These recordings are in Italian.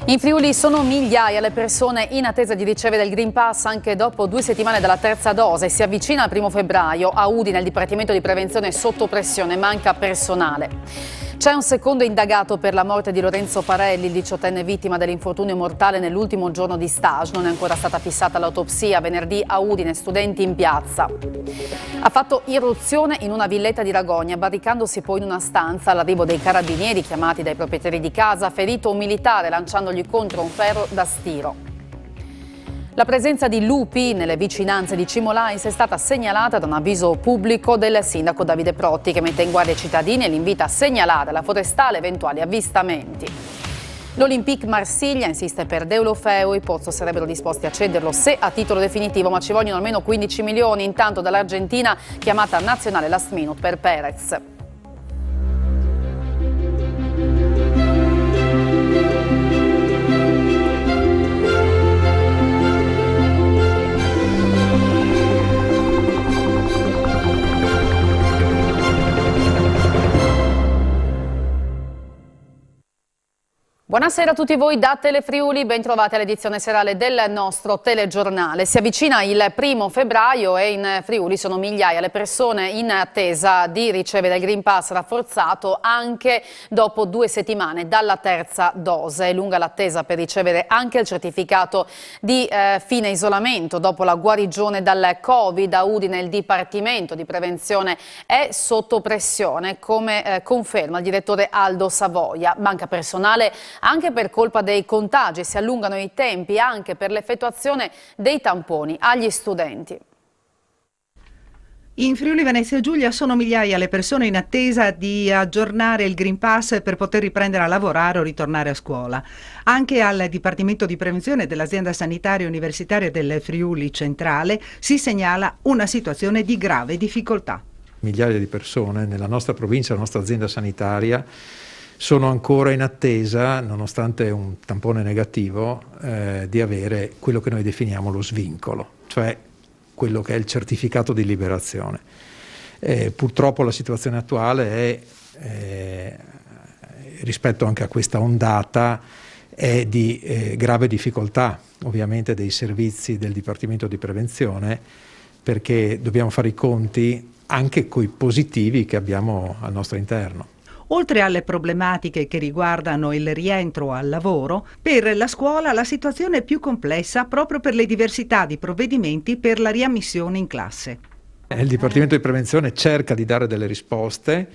In Friuli sono migliaia le persone in attesa di ricevere il Green Pass anche dopo 2 settimane dalla terza dose. Si avvicina al 1° febbraio. A Udine il Dipartimento di Prevenzione è sotto pressione, manca personale. C'è un secondo indagato per la morte di Lorenzo Parelli, il 18enne vittima dell'infortunio mortale nell'ultimo giorno di stage. Non è ancora stata fissata l'autopsia. Venerdì a Udine, studenti in piazza. Ha fatto irruzione in una villetta di Ragogna, barricandosi poi in una stanza. All'arrivo dei carabinieri chiamati dai proprietari di casa, ha ferito un militare lanciandogli contro un ferro da stiro. La presenza di lupi nelle vicinanze di Cimolais è stata segnalata da un avviso pubblico del sindaco Davide Protti, che mette in guardia i cittadini e li invita a segnalare alla forestale eventuali avvistamenti. L'Olympique Marsiglia insiste per Deulofeu, i Pozzo sarebbero disposti a cederlo se a titolo definitivo, ma ci vogliono almeno 15 milioni, intanto dall'Argentina chiamata nazionale last minute per Perez. Buonasera a tutti voi da Telefriuli, ben trovati all'edizione serale del nostro telegiornale. Si avvicina il 1° febbraio e in Friuli sono migliaia le persone in attesa di ricevere il Green Pass rafforzato anche dopo 2 settimane dalla terza dose. È lunga l'attesa per ricevere anche il certificato di fine isolamento dopo la guarigione dal Covid. A Udine il Dipartimento di Prevenzione è sotto pressione, come conferma il direttore Aldo Savoia. Manca personale anche per colpa dei contagi, si allungano i tempi anche per l'effettuazione dei tamponi agli studenti. In Friuli Venezia Giulia sono migliaia le persone in attesa di aggiornare il Green Pass per poter riprendere a lavorare o ritornare a scuola. Anche al Dipartimento di Prevenzione dell'Azienda Sanitaria Universitaria del Friuli Centrale si segnala una situazione di grave difficoltà. Migliaia di persone nella nostra provincia, la nostra azienda sanitaria, sono ancora in attesa, nonostante un tampone negativo, di avere quello che noi definiamo lo svincolo, cioè quello che è il certificato di liberazione. Purtroppo la situazione attuale è, rispetto anche a questa ondata, è di grave difficoltà, ovviamente, dei servizi del Dipartimento di Prevenzione, perché dobbiamo fare i conti anche coi positivi che abbiamo al nostro interno. Oltre alle problematiche che riguardano il rientro al lavoro, per la scuola la situazione è più complessa proprio per le diversità di provvedimenti per la riammissione in classe. Il Dipartimento di Prevenzione cerca di dare delle risposte,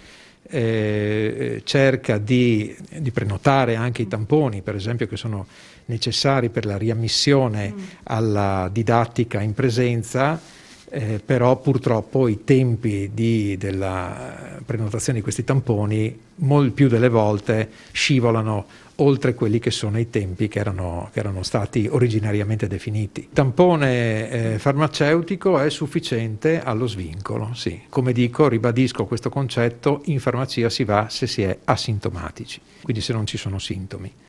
cerca di prenotare anche i tamponi, per esempio, che sono necessari per la riammissione alla didattica in presenza. Però purtroppo i tempi della prenotazione di questi tamponi molto più delle volte scivolano oltre quelli che sono i tempi che erano stati originariamente definiti. Il tampone farmaceutico è sufficiente allo svincolo, sì. Come dico, ribadisco questo concetto: in farmacia si va se si è asintomatici, quindi se non ci sono sintomi.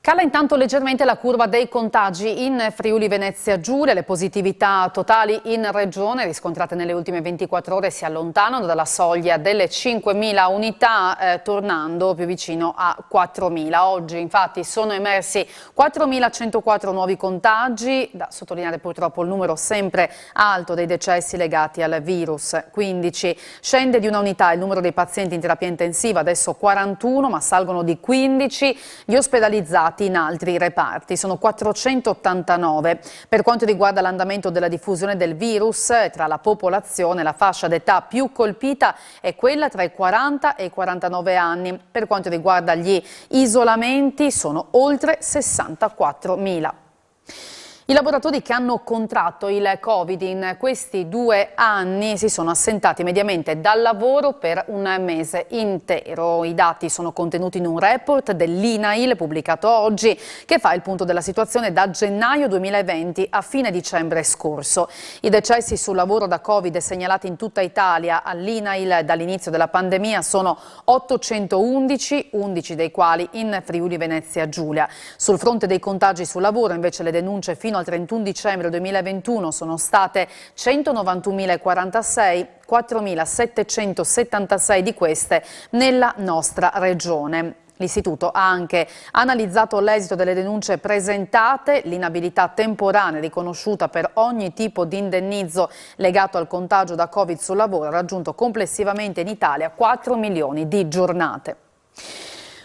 Cala intanto leggermente la curva dei contagi in Friuli Venezia Giulia. Le positività totali in regione riscontrate nelle ultime 24 ore si allontanano dalla soglia delle 5.000 unità, tornando più vicino a 4.000. Oggi infatti sono emersi 4.104 nuovi contagi, da sottolineare purtroppo il numero sempre alto dei decessi legati al virus. 15. Scende di una unità il numero dei pazienti in terapia intensiva, adesso 41, ma salgono di 15 gli ospedalizzati in altri reparti, sono 489. Per quanto riguarda l'andamento della diffusione del virus tra la popolazione, la fascia d'età più colpita è quella tra i 40 e i 49 anni. Per quanto riguarda gli isolamenti sono oltre 64.000. I lavoratori che hanno contratto il Covid in questi 2 anni si sono assentati mediamente dal lavoro per un mese intero. I dati sono contenuti in un report dell'INAIL pubblicato oggi, che fa il punto della situazione da gennaio 2020 a fine dicembre scorso. I decessi sul lavoro da Covid segnalati in tutta Italia all'INAIL dall'inizio della pandemia sono 811, 11 dei quali in Friuli Venezia Giulia. Sul fronte dei contagi sul lavoro invece le denunce fino fino al 31 dicembre 2021 sono state 191.046, 4.776 di queste nella nostra regione. L'Istituto ha anche analizzato l'esito delle denunce presentate, l'inabilità temporanea riconosciuta per ogni tipo di indennizzo legato al contagio da Covid sul lavoro ha raggiunto complessivamente in Italia 4 milioni di giornate.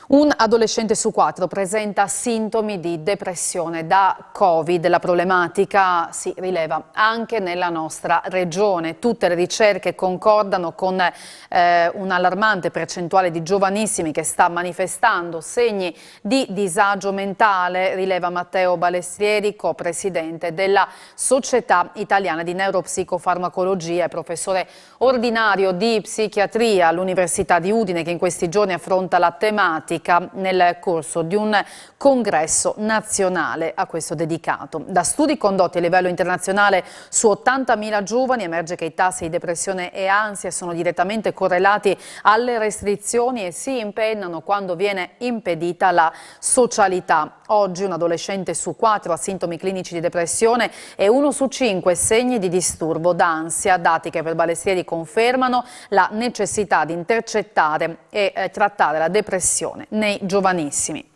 Un adolescente su 4 presenta sintomi di depressione da Covid. La problematica si rileva anche nella nostra regione. Tutte le ricerche concordano con un'allarmante percentuale di giovanissimi che sta manifestando segni di disagio mentale, rileva Matteo Balestrieri, co-presidente della Società Italiana di Neuropsicofarmacologia e professore ordinario di psichiatria all'Università di Udine, che in questi giorni affronta la tematica nel corso di un congresso nazionale a questo dedicato. Da studi condotti a livello internazionale su 80.000 giovani emerge che i tassi di depressione e ansia sono direttamente correlati alle restrizioni e si impennano quando viene impedita la socialità. Oggi un adolescente su 4 ha sintomi clinici di depressione e 1 su 5 segni di disturbo d'ansia, dati che per Balestrieri confermano la necessità di intercettare e trattare la depressione nei giovanissimi.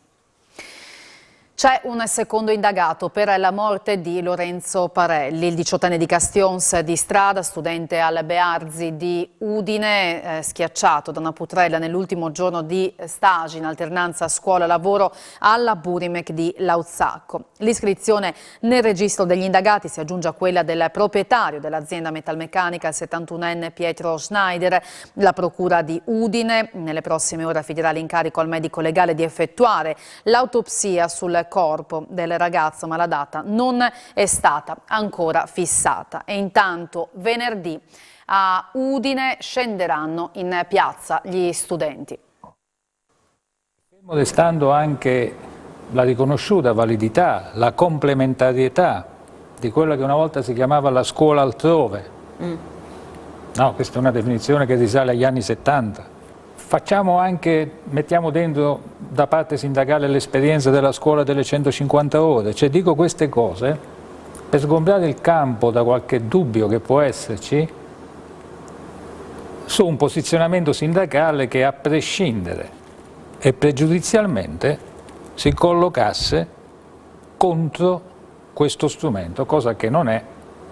C'è un secondo indagato per la morte di Lorenzo Parelli, il 18enne di Castions di strada, studente al Bearzi di Udine, schiacciato da una putrella nell'ultimo giorno di stage in alternanza scuola-lavoro alla Burimec di Lauzacco. L'iscrizione nel registro degli indagati si aggiunge a quella del proprietario dell'azienda metalmeccanica, il 71enne Pietro Schneider. La procura di Udine nelle prossime ore affiderà l'incarico al medico legale di effettuare l'autopsia sul corpo del ragazzo, ma la data non è stata ancora fissata. E intanto venerdì a Udine scenderanno in piazza gli studenti. Fermo restando anche la riconosciuta validità, la complementarietà di quella che una volta si chiamava la scuola altrove. No, questa è una definizione che risale agli anni 70. Mettiamo dentro da parte sindacale l'esperienza della scuola delle 150 ore, cioè dico queste cose per sgombrare il campo da qualche dubbio che può esserci su un posizionamento sindacale che a prescindere e pregiudizialmente si collocasse contro questo strumento, cosa che non è.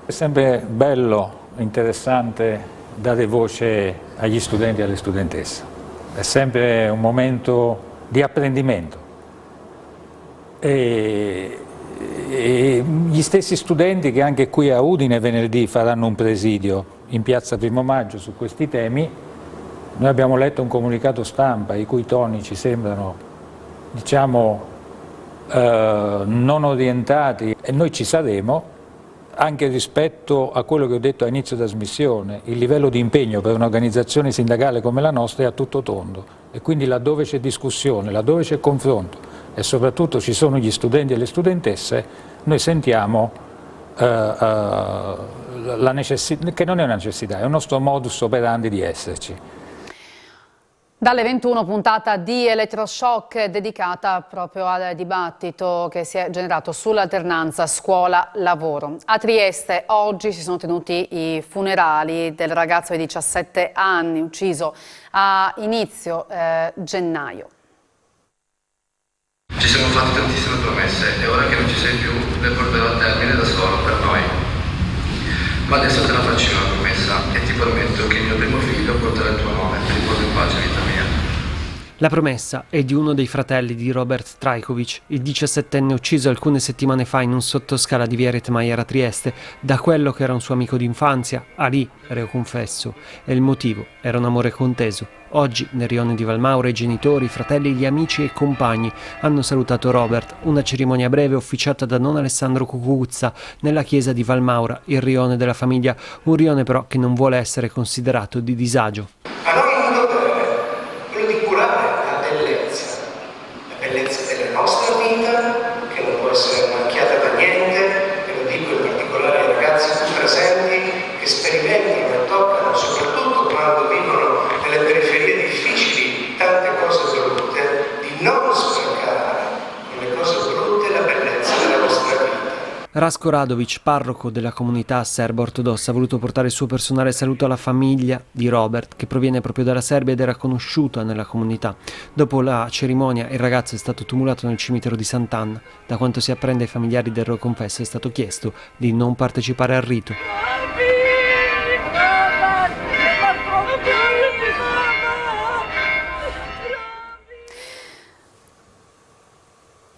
È sempre bello, interessante dare voce agli studenti e alle studentesse. È sempre un momento di apprendimento e gli stessi studenti che anche qui a Udine venerdì faranno un presidio in piazza Primo Maggio su questi temi. Noi abbiamo letto un comunicato stampa i cui toni ci sembrano, diciamo, non orientati, e noi ci saremo. Anche rispetto a quello che ho detto a inizio trasmissione, il livello di impegno per un'organizzazione sindacale come la nostra è a tutto tondo e quindi laddove c'è discussione, laddove c'è confronto e soprattutto ci sono gli studenti e le studentesse, noi sentiamo la necessità, che non è una necessità, è un nostro modus operandi di esserci. Dalle 21 puntata di Elettroshock dedicata proprio al dibattito che si è generato sull'alternanza scuola-lavoro. A Trieste oggi si sono tenuti i funerali del ragazzo di 17 anni ucciso a inizio gennaio. Ci siamo fatti tantissime promesse e ora che non ci sei più le porterò a termine da solo per noi. Ma adesso te la faccio una promessa e ti prometto che il mio primo figlio porterà il tuo nome, ti riposo in pace, vita mia. La promessa è di uno dei fratelli di Robert Trajkovic, il 17enne ucciso alcune settimane fa in un sottoscala di via Retmeier a Trieste, da quello che era un suo amico d'infanzia, Ali, reo confesso, e il motivo era un amore conteso. Oggi, nel rione di Valmaura, i genitori, i fratelli, gli amici e i compagni hanno salutato Robert, una cerimonia breve officiata da Don Alessandro Cucuzza nella chiesa di Valmaura, il rione della famiglia, un rione però che non vuole essere considerato di disagio. A noi è un dovere, quello di curare la bellezza della nostra vita, che non può essere macchiata da niente, e lo dico in particolare ai ragazzi qui presenti che sperimentano e toccano, soprattutto quando vivono nelle periferie difficili, tante cose brutte, di non sprecare con le cose brutte la bellezza della vostra vita. Rasko Radovic, parroco della comunità serbo-ortodossa, ha voluto portare il suo personale saluto alla famiglia di Robert, che proviene proprio dalla Serbia ed era conosciuta nella comunità. Dopo la cerimonia il ragazzo è stato tumulato nel cimitero di Sant'Anna. Da quanto si apprende, ai familiari del confesso è stato chiesto di non partecipare al rito.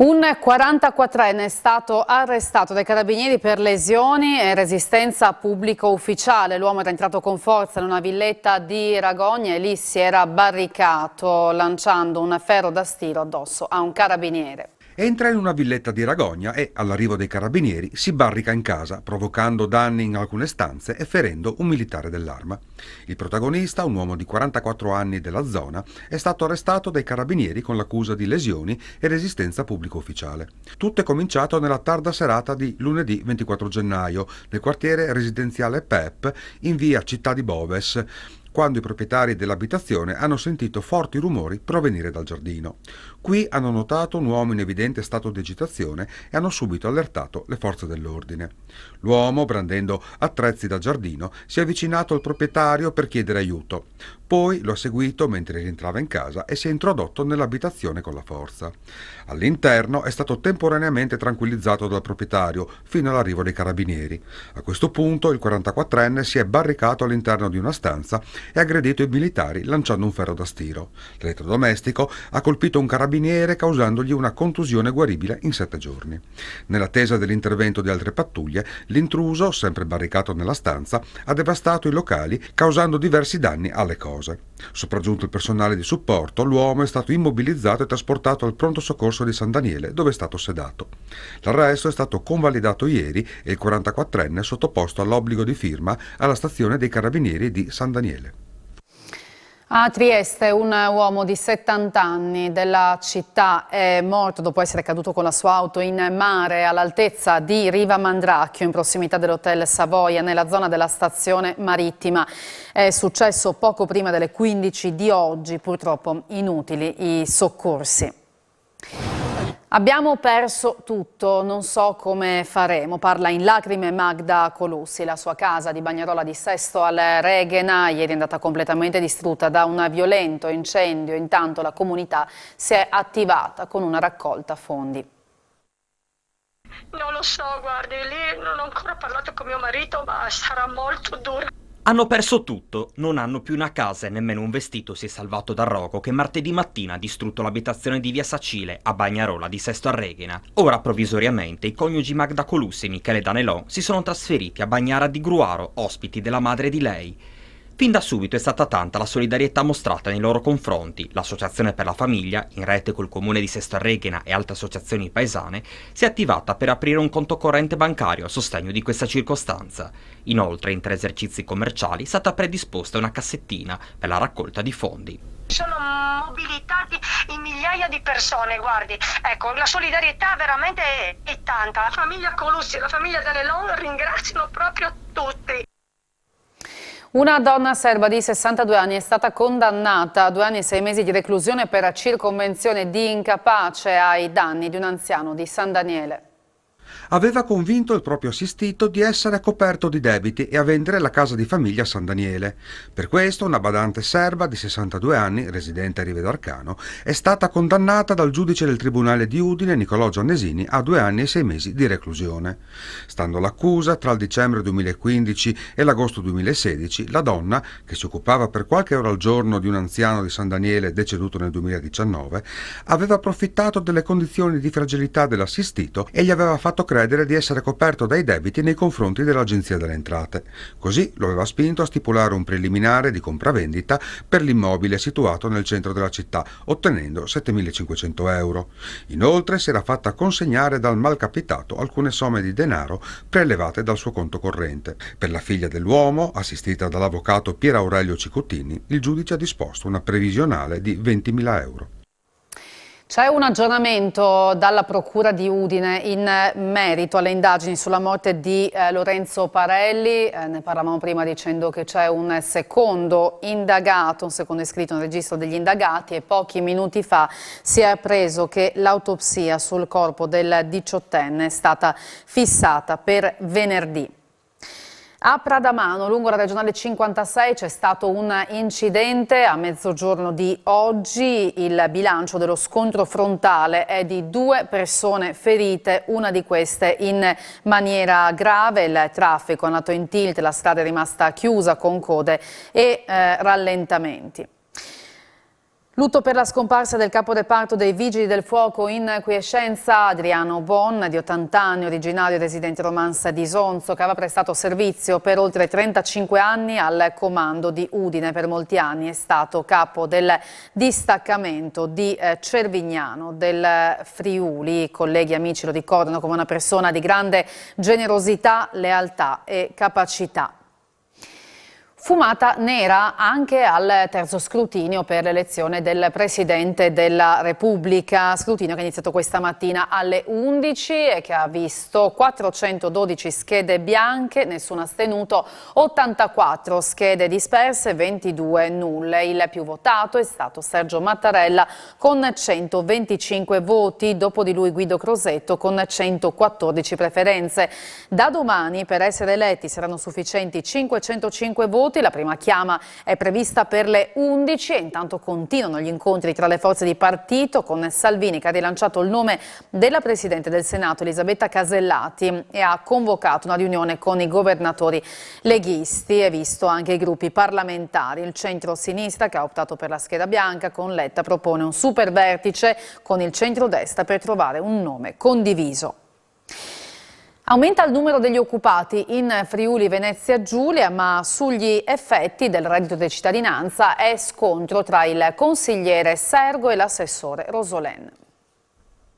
Un 44enne è stato arrestato dai carabinieri per lesioni e resistenza a pubblico ufficiale. L'uomo era entrato con forza in una villetta di Ragogna e lì si era barricato lanciando un ferro da stiro addosso a un carabiniere. Entra in una villetta di Ragogna e, all'arrivo dei carabinieri, si barrica in casa, provocando danni in alcune stanze e ferendo un militare dell'Arma. Il protagonista, un uomo di 44 anni della zona, è stato arrestato dai carabinieri con l'accusa di lesioni e resistenza pubblico ufficiale. Tutto è cominciato nella tarda serata di lunedì 24 gennaio, nel quartiere residenziale PEP in via Città di Boves, quando i proprietari dell'abitazione hanno sentito forti rumori provenire dal giardino. Qui hanno notato un uomo in evidente stato di agitazione e hanno subito allertato le forze dell'ordine. L'uomo, brandendo attrezzi da giardino, si è avvicinato al proprietario per chiedere aiuto. Poi lo ha seguito mentre rientrava in casa e si è introdotto nell'abitazione con la forza. All'interno è stato temporaneamente tranquillizzato dal proprietario fino all'arrivo dei carabinieri. A questo punto il 44enne si è barricato all'interno di una stanza e ha aggredito i militari lanciando un ferro da stiro. L'elettrodomestico ha colpito un carabiniere causandogli una contusione guaribile in 7 giorni. Nell'attesa dell'intervento di altre pattuglie, l'intruso, sempre barricato nella stanza, ha devastato i locali causando diversi danni alle cose. Sopraggiunto il personale di supporto, l'uomo è stato immobilizzato e trasportato al pronto soccorso di San Daniele, dove è stato sedato. L'arresto è stato convalidato ieri e il 44enne è sottoposto all'obbligo di firma alla stazione dei carabinieri di San Daniele. A Trieste un uomo di 70 anni della città è morto dopo essere caduto con la sua auto in mare all'altezza di Riva Mandracchio, in prossimità dell'hotel Savoia, nella zona della stazione marittima. È successo poco prima delle 15 di oggi, purtroppo inutili i soccorsi. Abbiamo perso tutto, non so come faremo, parla in lacrime Magda Colussi. La sua casa di Bagnarola di Sesto al Reghena ieri è andata completamente distrutta da un violento incendio. Intanto la comunità si è attivata con una raccolta fondi. Non lo so, guardi, lì non ho ancora parlato con mio marito, ma sarà molto dura. Hanno perso tutto, non hanno più una casa e nemmeno un vestito si è salvato dal rogo che martedì mattina ha distrutto l'abitazione di via Sacile a Bagnarola di Sesto a Reghena. Ora provvisoriamente i coniugi Magda Colussi e Michele Danelò si sono trasferiti a Bagnara di Gruaro, ospiti della madre di lei. Fin da subito è stata tanta la solidarietà mostrata nei loro confronti. L'Associazione per la Famiglia, in rete col comune di Sesto a Reghena e altre associazioni paesane, si è attivata per aprire un conto corrente bancario a sostegno di questa circostanza. Inoltre, in 3 esercizi commerciali è stata predisposta una cassettina per la raccolta di fondi. Sono mobilitati in migliaia di persone, guardi. Ecco, la solidarietà veramente è tanta. La famiglia Colussi e la famiglia Danelò ringraziano proprio tutti. Una donna serba di 62 anni è stata condannata a 2 anni e 6 mesi di reclusione per circonvenzione di incapace ai danni di un anziano di San Daniele. Aveva convinto il proprio assistito di essere coperto di debiti e a vendere la casa di famiglia a San Daniele. Per questo una badante serba di 62 anni, residente a Rive d'Arcano, è stata condannata dal giudice del Tribunale di Udine, Nicolò Giannesini, a 2 anni e 6 mesi di reclusione. Stando all'accusa, tra il dicembre 2015 e l'agosto 2016, la donna, che si occupava per qualche ora al giorno di un anziano di San Daniele deceduto nel 2019, aveva approfittato delle condizioni di fragilità dell'assistito e gli aveva fatto credere di essere coperto dai debiti nei confronti dell'Agenzia delle Entrate. Così lo aveva spinto a stipulare un preliminare di compravendita per l'immobile situato nel centro della città, ottenendo 7.500 euro. Inoltre si era fatta consegnare dal malcapitato alcune somme di denaro prelevate dal suo conto corrente. Per la figlia dell'uomo, assistita dall'avvocato Pier Aurelio Cicottini, il giudice ha disposto una previsionale di 20.000 euro. C'è un aggiornamento dalla Procura di Udine in merito alle indagini sulla morte di Lorenzo Parelli. Ne parlavamo prima dicendo che c'è un secondo indagato, un secondo iscritto nel registro degli indagati, e pochi minuti fa si è appreso che l'autopsia sul corpo del 18enne è stata fissata per venerdì. A Pradamano, lungo la regionale 56, c'è stato un incidente a mezzogiorno di oggi. Il bilancio dello scontro frontale è di 2 persone ferite, una di queste in maniera grave. Il traffico è andato in tilt, la strada è rimasta chiusa con code e rallentamenti. Lutto per la scomparsa del capo reparto dei Vigili del Fuoco in quiescenza, Adriano Bon, di 80 anni, originario e residente Romanza di Sonzo, che aveva prestato servizio per oltre 35 anni al comando di Udine. Per molti anni è stato capo del distaccamento di Cervignano del Friuli. Colleghi e amici lo ricordano come una persona di grande generosità, lealtà e capacità. Fumata nera anche al terzo scrutinio per l'elezione del Presidente della Repubblica, scrutinio che è iniziato questa mattina alle 11 e che ha visto 412 schede bianche, nessuno astenuto, 84 schede disperse, 22 nulle. Il più votato è stato Sergio Mattarella con 125 voti, dopo di lui Guido Crosetto con 114 preferenze. Da domani per essere eletti saranno sufficienti 505 voti. La prima chiama è prevista per le 11 e intanto continuano gli incontri tra le forze di partito, con Salvini che ha rilanciato il nome della Presidente del Senato Elisabetta Casellati e ha convocato una riunione con i governatori leghisti e visto anche i gruppi parlamentari. Il centro-sinistra, che ha optato per la scheda bianca con Letta, propone un super vertice con il centrodestra per trovare un nome condiviso. Aumenta il numero degli occupati in Friuli Venezia Giulia, ma sugli effetti del reddito di cittadinanza è scontro tra il consigliere Sergo e l'assessore Rosolen.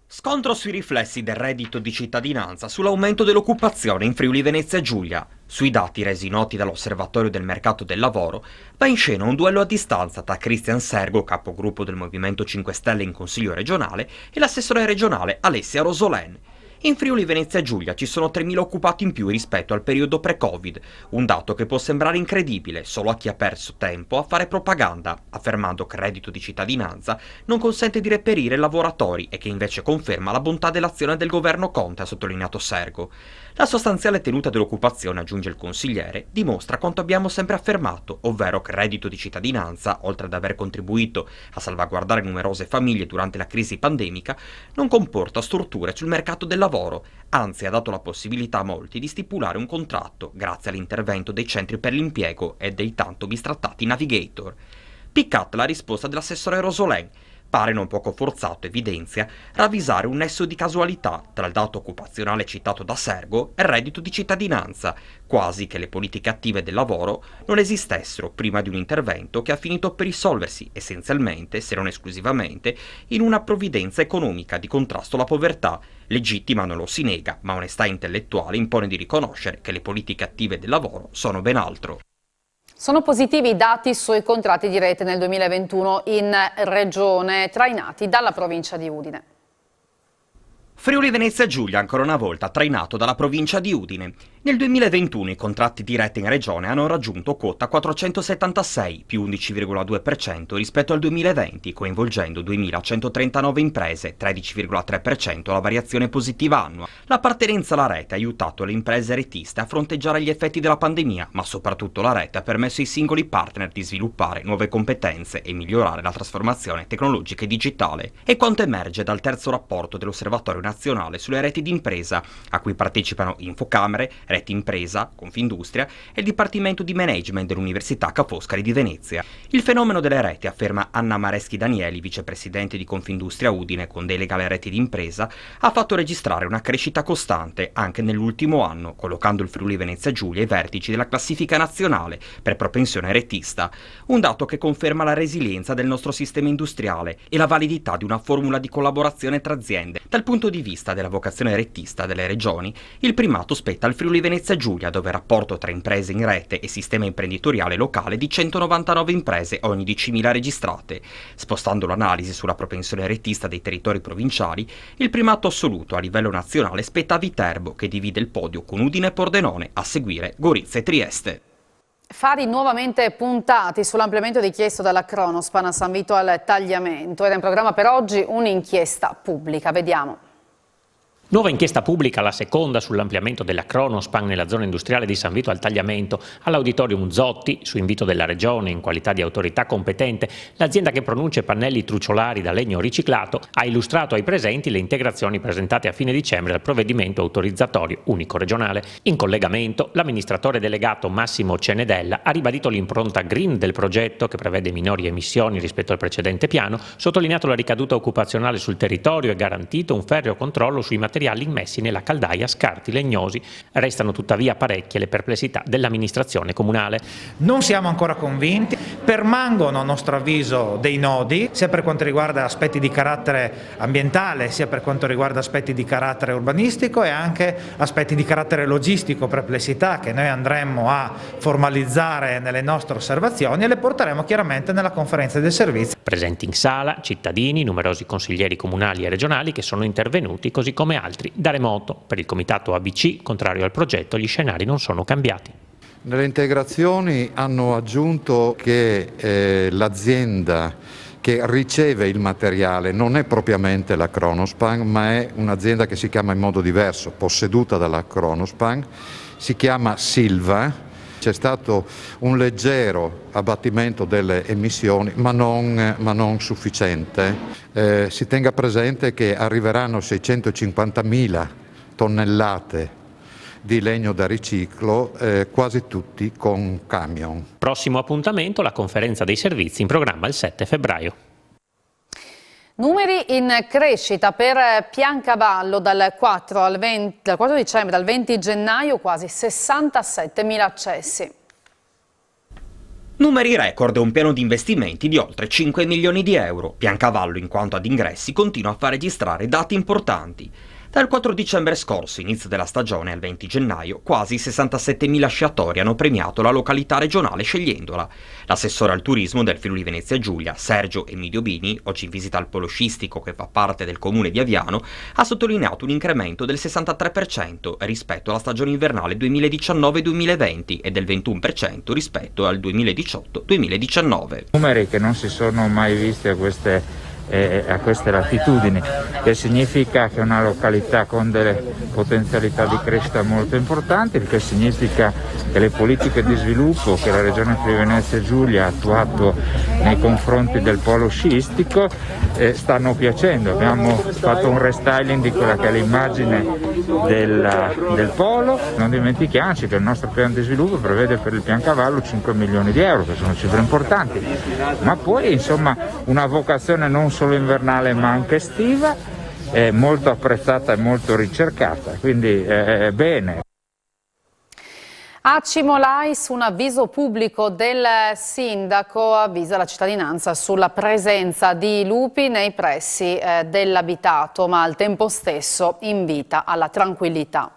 Scontro sui riflessi del reddito di cittadinanza sull'aumento dell'occupazione in Friuli Venezia Giulia. Sui dati resi noti dall'Osservatorio del Mercato del Lavoro va in scena un duello a distanza tra Cristian Sergo, capogruppo del Movimento 5 Stelle in Consiglio regionale, e l'assessore regionale Alessia Rosolen. In Friuli Venezia Giulia ci sono 3.000 occupati in più rispetto al periodo pre-Covid, un dato che può sembrare incredibile solo a chi ha perso tempo a fare propaganda, affermando che il reddito di cittadinanza non consente di reperire lavoratori e che invece conferma la bontà dell'azione del governo Conte, ha sottolineato Sergo. La sostanziale tenuta dell'occupazione, aggiunge il consigliere, dimostra quanto abbiamo sempre affermato, ovvero che il reddito di cittadinanza, oltre ad aver contribuito a salvaguardare numerose famiglie durante la crisi pandemica, non comporta storture sul mercato del lavoro, anzi ha dato la possibilità a molti di stipulare un contratto grazie all'intervento dei centri per l'impiego e dei tanto bistrattati navigator. Piccat la risposta dell'assessore Rosolen. Pare non poco forzato, evidenzia, ravvisare un nesso di casualità tra il dato occupazionale citato da Sergo e il reddito di cittadinanza, quasi che le politiche attive del lavoro non esistessero prima di un intervento che ha finito per risolversi essenzialmente, se non esclusivamente, in una provvidenza economica di contrasto alla povertà. Legittima non lo si nega, ma onestà intellettuale impone di riconoscere che le politiche attive del lavoro sono ben altro. Sono positivi i dati sui contratti di rete nel 2021 in regione, trainati dalla provincia di Udine. Friuli Venezia Giulia ancora una volta trainato dalla provincia di Udine. Nel 2021 i contratti di rete in regione hanno raggiunto quota 476, più 11,2% rispetto al 2020, coinvolgendo 2.139 imprese, 13,3% la variazione positiva annua. L'appartenenza alla rete ha aiutato le imprese retiste a fronteggiare gli effetti della pandemia, ma soprattutto la rete ha permesso ai singoli partner di sviluppare nuove competenze e migliorare la trasformazione tecnologica e digitale. E quanto emerge dal terzo rapporto dell'Osservatorio Nazionale sulle reti d'impresa, a cui partecipano Infocamere, Rete Impresa, Confindustria e il Dipartimento di Management dell'Università Ca' Foscari di Venezia. Il fenomeno delle reti, afferma Anna Mareschi Danieli, vicepresidente di Confindustria Udine con delega alle reti d'impresa, ha fatto registrare una crescita costante anche nell'ultimo anno, collocando il Friuli Venezia Giulia ai vertici della classifica nazionale per propensione retista, un dato che conferma la resilienza del nostro sistema industriale e la validità di una formula di collaborazione tra aziende. Dal punto di vista della vocazione rettista delle regioni, il primato spetta al Friuli Venezia Giulia, dove il rapporto tra imprese in rete e sistema imprenditoriale locale di 199 imprese ogni 10.000 registrate. Spostando l'analisi sulla propensione rettista dei territori provinciali, il primato assoluto a livello nazionale spetta a Viterbo, che divide il podio con Udine e Pordenone, a seguire Gorizia e Trieste. Fari nuovamente puntati sull'ampliamento richiesto dalla Kronospan a San Vito al Tagliamento. Era in programma per oggi un'inchiesta pubblica. Vediamo. Nuova inchiesta pubblica, la seconda sull'ampliamento della Kronospan nella zona industriale di San Vito al Tagliamento. All'Auditorium Zotti, su invito della Regione in qualità di autorità competente, l'azienda che produce pannelli truciolari da legno riciclato ha illustrato ai presenti le integrazioni presentate a fine dicembre al provvedimento autorizzatorio unico regionale. In collegamento, l'amministratore delegato Massimo Cenedella ha ribadito l'impronta green del progetto, che prevede minori emissioni rispetto al precedente piano, sottolineato la ricaduta occupazionale sul territorio e garantito un ferreo controllo sui materiali immessi nella caldaia scarti legnosi. Restano tuttavia parecchie le perplessità dell'amministrazione comunale. Non siamo ancora convinti, permangono a nostro avviso dei nodi, sia per quanto riguarda aspetti di carattere ambientale, sia per quanto riguarda aspetti di carattere urbanistico e anche aspetti di carattere logistico, perplessità che noi andremo a formalizzare nelle nostre osservazioni e le porteremo chiaramente nella conferenza dei servizi. Presenti in sala cittadini, numerosi consiglieri comunali e regionali che sono intervenuti, così come altri da remoto. Per il comitato ABC, contrario al progetto, gli scenari non sono cambiati. Nelle integrazioni hanno aggiunto che l'azienda che riceve il materiale non è propriamente la Kronospan, ma è un'azienda che si chiama in modo diverso, posseduta dalla Kronospan, si chiama Silva. C'è stato un leggero abbattimento delle emissioni, ma non sufficiente. Si tenga presente che arriveranno 650.000 tonnellate di legno da riciclo, quasi tutti con camion. Prossimo appuntamento, la conferenza dei servizi in programma il 7 febbraio. Numeri in crescita per Piancavallo dal 4 dicembre al 20 gennaio, quasi 67.000 accessi. Numeri record e un piano di investimenti di oltre 5 milioni di euro. Piancavallo, in quanto ad ingressi, continua a far registrare dati importanti. Dal 4 dicembre scorso, inizio della stagione, al 20 gennaio, quasi 67.000 sciatori hanno premiato la località regionale scegliendola. L'assessore al turismo del Friuli Venezia Giulia, Sergio Emilio Bini, oggi in visita al polo sciistico che fa parte del comune di Aviano, ha sottolineato un incremento del 63% rispetto alla stagione invernale 2019-2020 e del 21% rispetto al 2018-2019. Numeri che non si sono mai visti a queste latitudini, che significa che è una località con delle potenzialità di crescita molto importanti, che significa che le politiche di sviluppo che la Regione Friuli Venezia Giulia ha attuato nei confronti del polo sciistico stanno piacendo. Abbiamo fatto un restyling di quella che è l'immagine del polo. Non dimentichiamoci che il nostro piano di sviluppo prevede per il Piancavallo 5 milioni di euro, che sono cifre importanti, ma poi insomma una vocazione non solo invernale ma anche estiva, molto apprezzata e molto ricercata, quindi bene. A Cimolais un avviso pubblico del sindaco avvisa la cittadinanza sulla presenza di lupi nei pressi dell'abitato, ma al tempo stesso invita alla tranquillità.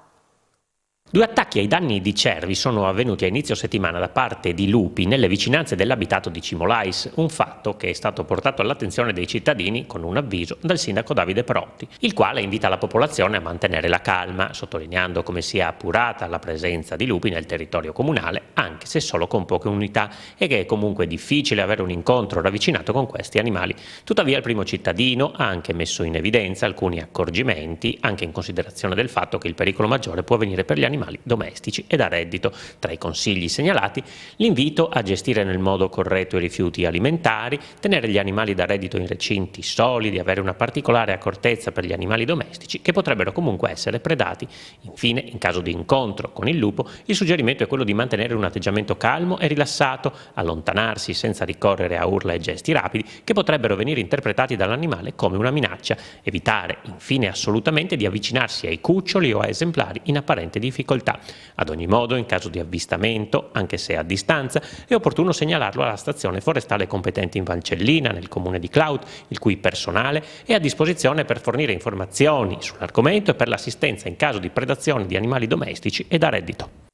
2 attacchi ai danni di cervi sono avvenuti a inizio settimana da parte di lupi nelle vicinanze dell'abitato di Cimolais, un fatto che è stato portato all'attenzione dei cittadini con un avviso dal sindaco Davide Protti, il quale invita la popolazione a mantenere la calma, sottolineando come sia appurata la presenza di lupi nel territorio comunale, anche se solo con poche unità, e che è comunque difficile avere un incontro ravvicinato con questi animali. Tuttavia il primo cittadino ha anche messo in evidenza alcuni accorgimenti, anche in considerazione del fatto che il pericolo maggiore può venire per gli animali domestici e da reddito. Tra i consigli segnalati, l'invito a gestire nel modo corretto i rifiuti alimentari, tenere gli animali da reddito in recinti solidi, avere una particolare accortezza per gli animali domestici che potrebbero comunque essere predati. Infine, in caso di incontro con il lupo, il suggerimento è quello di mantenere un atteggiamento calmo e rilassato, allontanarsi senza ricorrere a urla e gesti rapidi che potrebbero venire interpretati dall'animale come una minaccia, evitare infine assolutamente di avvicinarsi ai cuccioli o a esemplari in apparente difficoltà. difficoltà. Ad ogni modo, in caso di avvistamento, anche se a distanza, è opportuno segnalarlo alla stazione forestale competente in Valcellina, nel comune di Cloud, il cui personale è a disposizione per fornire informazioni sull'argomento e per l'assistenza in caso di predazione di animali domestici e da reddito.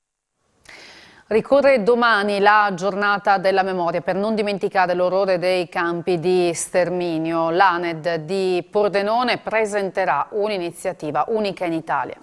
Ricorre domani la giornata della memoria per non dimenticare l'orrore dei campi di sterminio. L'ANED di Pordenone presenterà un'iniziativa unica in Italia.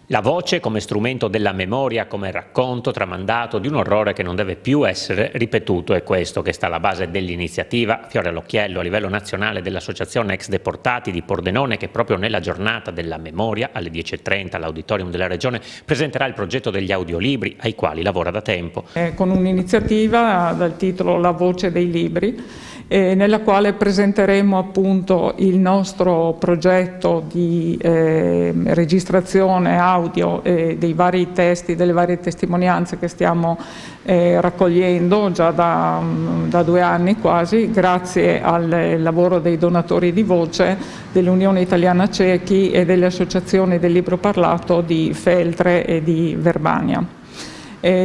La voce come strumento della memoria, come racconto tramandato di un orrore che non deve più essere ripetuto, è questo che sta alla base dell'iniziativa Fiore all'occhiello a livello nazionale dell'Associazione Ex Deportati di Pordenone, che proprio nella giornata della memoria alle 10:30 all'Auditorium della Regione presenterà il progetto degli audiolibri ai quali lavora da tempo. Con un'iniziativa dal titolo La voce dei libri, nella quale presenteremo appunto il nostro progetto di registrazione audio dei vari testi, delle varie testimonianze che stiamo raccogliendo già da 2 anni quasi, grazie al lavoro dei donatori di voce dell'Unione Italiana Ciechi e delle associazioni del libro parlato di Feltre e di Verbania.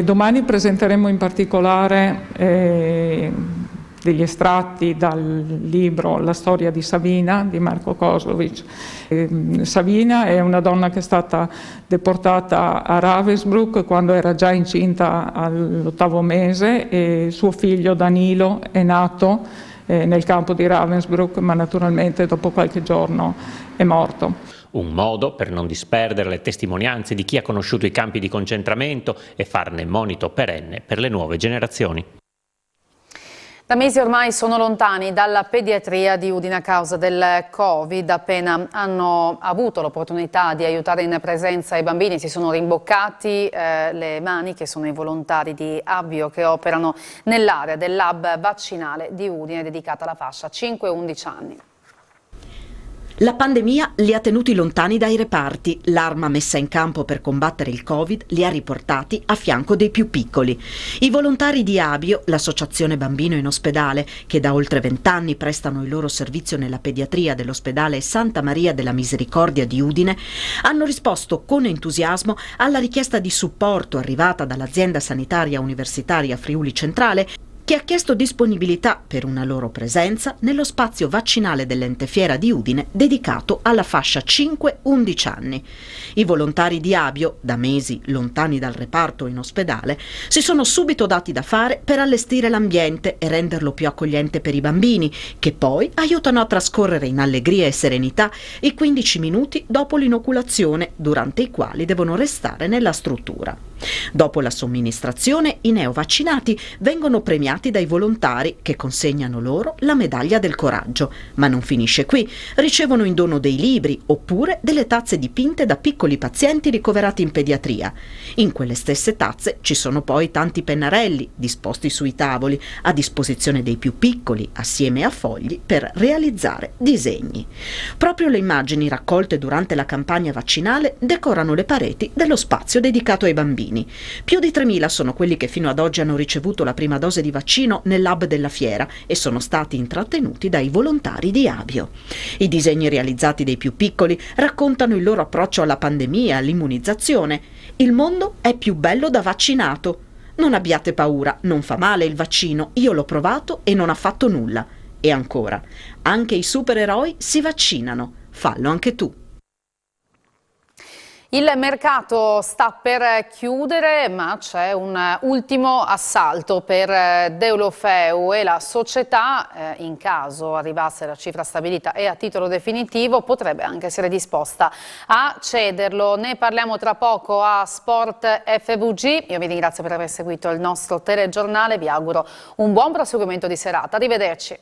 Domani presenteremo in particolare degli estratti dal libro La storia di Savina di Marko Kozlovic. Savina è una donna che è stata deportata a Ravensbrück quando era già incinta all'8° mese e suo figlio Danilo è nato nel campo di Ravensbrück, ma naturalmente dopo qualche giorno è morto. Un modo per non disperdere le testimonianze di chi ha conosciuto i campi di concentramento e farne monito perenne per le nuove generazioni. Da mesi ormai sono lontani dalla pediatria di Udine a causa del Covid. Appena hanno avuto l'opportunità di aiutare in presenza i bambini, si sono rimboccati le maniche. Sono i volontari di Avvio che operano nell'area del lab vaccinale di Udine dedicata alla fascia 5-11 anni. La pandemia li ha tenuti lontani dai reparti, l'arma messa in campo per combattere il Covid li ha riportati a fianco dei più piccoli. I volontari di Avvio, l'associazione Bambino in Ospedale, che da oltre 20 anni prestano il loro servizio nella pediatria dell'ospedale Santa Maria della Misericordia di Udine, hanno risposto con entusiasmo alla richiesta di supporto arrivata dall'azienda sanitaria universitaria Friuli Centrale, che ha chiesto disponibilità per una loro presenza nello spazio vaccinale dell'Ente Fiera di Udine dedicato alla fascia 5-11 anni. I volontari di Avvio, da mesi lontani dal reparto in ospedale, si sono subito dati da fare per allestire l'ambiente e renderlo più accogliente per i bambini, che poi aiutano a trascorrere in allegria e serenità i 15 minuti dopo l'inoculazione, durante i quali devono restare nella struttura. Dopo la somministrazione, i neovaccinati vengono premiati dai volontari che consegnano loro la medaglia del coraggio. Ma non finisce qui, ricevono in dono dei libri oppure delle tazze dipinte da piccoli pazienti ricoverati in pediatria. In quelle stesse tazze ci sono poi tanti pennarelli disposti sui tavoli a disposizione dei più piccoli assieme a fogli per realizzare disegni. Proprio le immagini raccolte durante la campagna vaccinale decorano le pareti dello spazio dedicato ai bambini. Più di 3.000 sono quelli che fino ad oggi hanno ricevuto la prima dose di vaccino nel lab della fiera e sono stati intrattenuti dai volontari di Avvio. I disegni realizzati dai più piccoli raccontano il loro approccio alla pandemia, all'immunizzazione. Il mondo è più bello da vaccinato. Non abbiate paura, non fa male il vaccino, io l'ho provato e non ha fatto nulla. E ancora, anche i supereroi si vaccinano, fallo anche tu. Il mercato sta per chiudere, ma c'è un ultimo assalto per Deulofeu e la società, in caso arrivasse la cifra stabilita e a titolo definitivo, potrebbe anche essere disposta a cederlo. Ne parliamo tra poco a Sport FVG. Io vi ringrazio per aver seguito il nostro telegiornale, vi auguro un buon proseguimento di serata. Arrivederci.